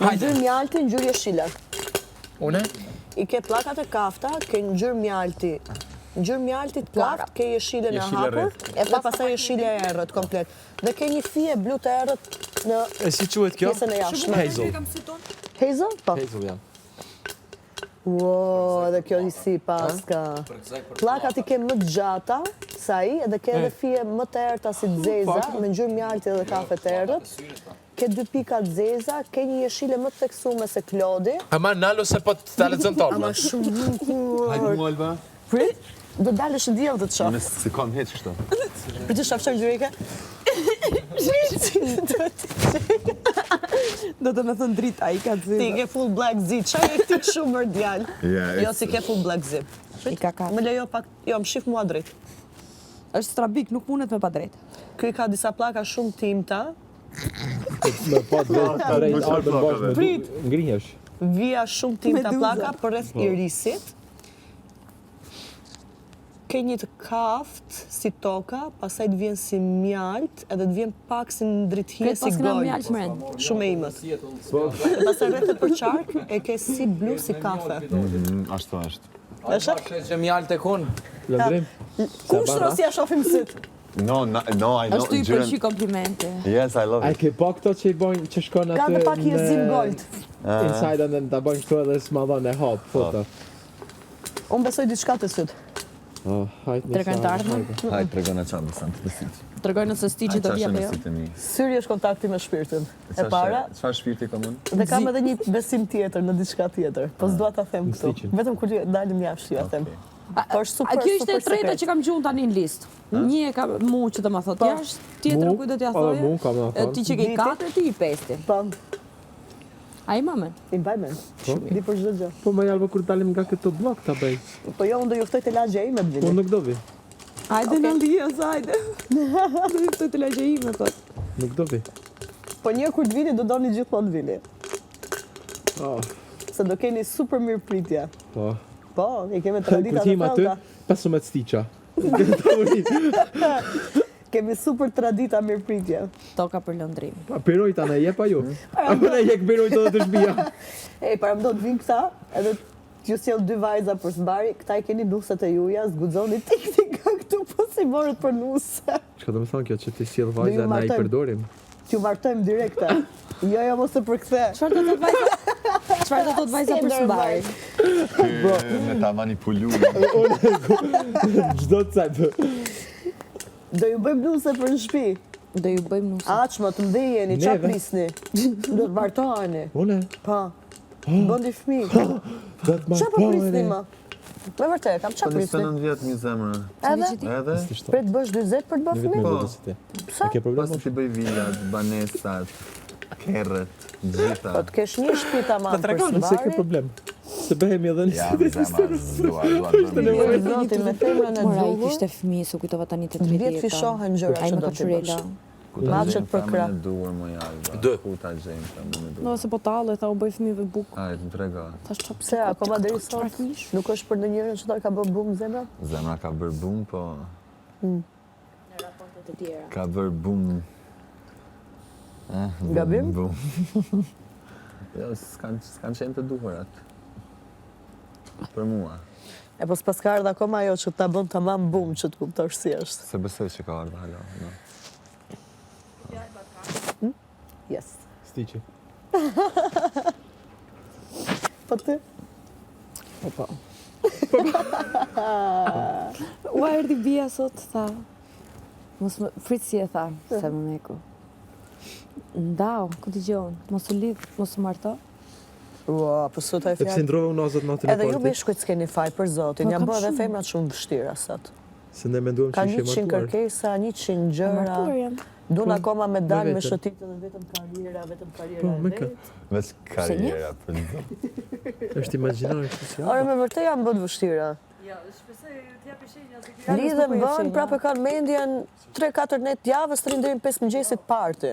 Ngjyrë mjalti, ngjyrë jeshile. Une? I ke pllakat e kafta, ke ngjyrë mjalti. Ngjyrë mjalti të kaft, ke jeshile në hapur, dhe pastaj jeshile e errët komplet. Dhe ke një fije blu të errët në pjesën e jashtme. Hazel. Hazel? Po. Hazel, ja. Wow, edhe kjo i si paska. Pllakat i ke më të gjata sa i, edhe ke edhe fije më të errëta si të zeza, me ngjyrë mjalti dhe kafe të errët. Ke 2 pika të zeza, ke një jeshile më të theksuar se Klodi. Ama nalo se po të lexon tonë. Ama shumë bukur. Hajde mu, Alba. Prit, do dalësh në diell të të shoh. Unë si kam heq kështu. Për të shafshën gjyrike? Do të me thënë drita, i ka të zi. Ti ke full black zip, qa e këti shumë mërë djallë? Jo, si ke full black zip. I ka ka. Më lejo pak, jo, më shif mua drejt. Është strabik, nuk mundet me pa drejt. Ky ka disa plaka shumë timta. Me pa drejt ardhën bashkë Prit. ngrihesh. Vija shumë timta Meduza. plaka për rreth irisit. Ke një të kaft si toka, pasaj të vjen si mjalt, edhe të vjen pak si ndrithje si Pas këna gol. mjalt mren. Shumë e imët. Dhe pasaj rreth për qark e ke si blu si kafe. Ashtu është. Është? Që mjalë të kun. Lëndrim? Kushtro si ja shofim syt? No, I know. Është të i përqy komplimente. Yes, I love A it. ke pa këto që i bojnë, që shkon Ka aty dhe pak jezim gold. inside and ta bojnë këto edhe s'ma dhon e hap, foto. Unë besoj diçka të syt. Hajt në Trekantarë. Hajde, tregona çfarë beson të besit. Tregoj nëse sti që do vjen apo jo. Besit e mi. Syri është kontakti me shpirtin. E para, Çfarë shpirti kam unë? dhe kam edhe një besim tjetër në diçka tjetër. Po s'dua ta them këtu. stiqin. Vetëm kur dalim jashtë ja them. Po është A super, kjo ishte e super treta sekret. që kam gjuhën tani në listë. Një e ka mu që të ma thot jashtë, tjetër kujt do t'ja Mu thoje. kam na thonë. Ti që ke i 4, ti i 5. Po, A i mamen? i mbaj mend. Di për çdo gjë. Po më jalba kur dalim nga këto blok ta bëj. Po jo, unë do ju ftoj të lagje ime të Po vini. nuk do vi. Hajde në lijes, hajde. Do i ftoj të lagje ime, thot. Nuk do vi. Po një kur të vini, do doni gjithmonë të vini. Oh, Se do keni super mirë pritje. po. Po, i kemi Kur tradita dhe tim aty, frauta. 15 stiqa. Kemi super tradita mirë pritje. Toka për lëndrim. A pirojta na jep ajo? Apo na jek pirojta edhe të shtëpia? Ej, para më do të vinë këta, edhe t'ju sjell 2 vajza për sbari, këta i keni nuset e juja, zguxoni teknika këtu, po si morët për nuse. Çka do të thonë kjo që ti sjell vajza na i martojmë. përdorim? T'ju martojmë direkte. Jo, jo, mos e përkthe. Çfarë do të thot vajza? Çfarë do të thot vajza për sëmbari? Me ta manipulu. Çdo cep. Do ju bëjmë nuse për në shtëpi. Do ju bëjmë nuse. Aqma të mdhej jeni, qa Neve. prisni? Do të martoheni. Une, Pa. Bëndi fëmijë. do të Qa po prisni ma? Me vërtet, kam qa Po prisni? 29 vjet mi zemra. Edhe? Edhe? Pret bësh 40 për të bërë fëmijë? Po. A ke problem? Pas ti bëj villat, banesat, kerret, gjitha. Po të kesh një shtëpi tamam për Nëse ke sbari. problem. Se behemi edhe Ja, në mi zemra, dua. Mirë zotin me femrën e Mora, i dzugur. kishte fëmijë, su kujtova tani të 10 30 fishohen gjëra Ai që më do ka t'i bësh. çurela. Maçet për krah. Duar më jalba. Dë. Ku ta gjejmë femrën e No, duar. se po talle, tha u bëj fëmijëve bukë. Hajde, më trega. Thash çfarë Pse, akoma deri sot nuk është për ndonjërin që ta ka bërë bum zemra? Zemra ka bërë bum, po të tjera. ka bërë bum. Gabim? Bum. Jo, s'kan qenë të duhurat. Për mua. E po s'pas ka ardhur akoma ajo që ta bën tamam bum që të kuptosh si është. Se besoj që ka ardhur hala. No. Yes. stiqi. Po ti? Po. U erdhi bia sot, tha. Mos më prit si e tha, se më meku. Ndau, ku dëgjon? Mos u lidh, mos u marto. Ua, po sot ai E pse fjalë. ndrova unazat natën e Edhe ju partit? bishkujt s'keni faj për zotin, Po, janë kam bërë edhe shumë. femrat shumë vështira sot. Se ne menduam Ka që ishte 100 martuar. kërkesa, 100 gjëra. Martuar jam. Dun akoma me dalë me vetën. shëtitë dhe vetëm karriera Po, e me vetë. Veç karriera për një. Është imagjinare social. Ore, me vërtet janë bërë vështira. Lidhen bën, prapë kanë mendjen 3-4 net javës, të rinë deri në 5 mëngjesit party.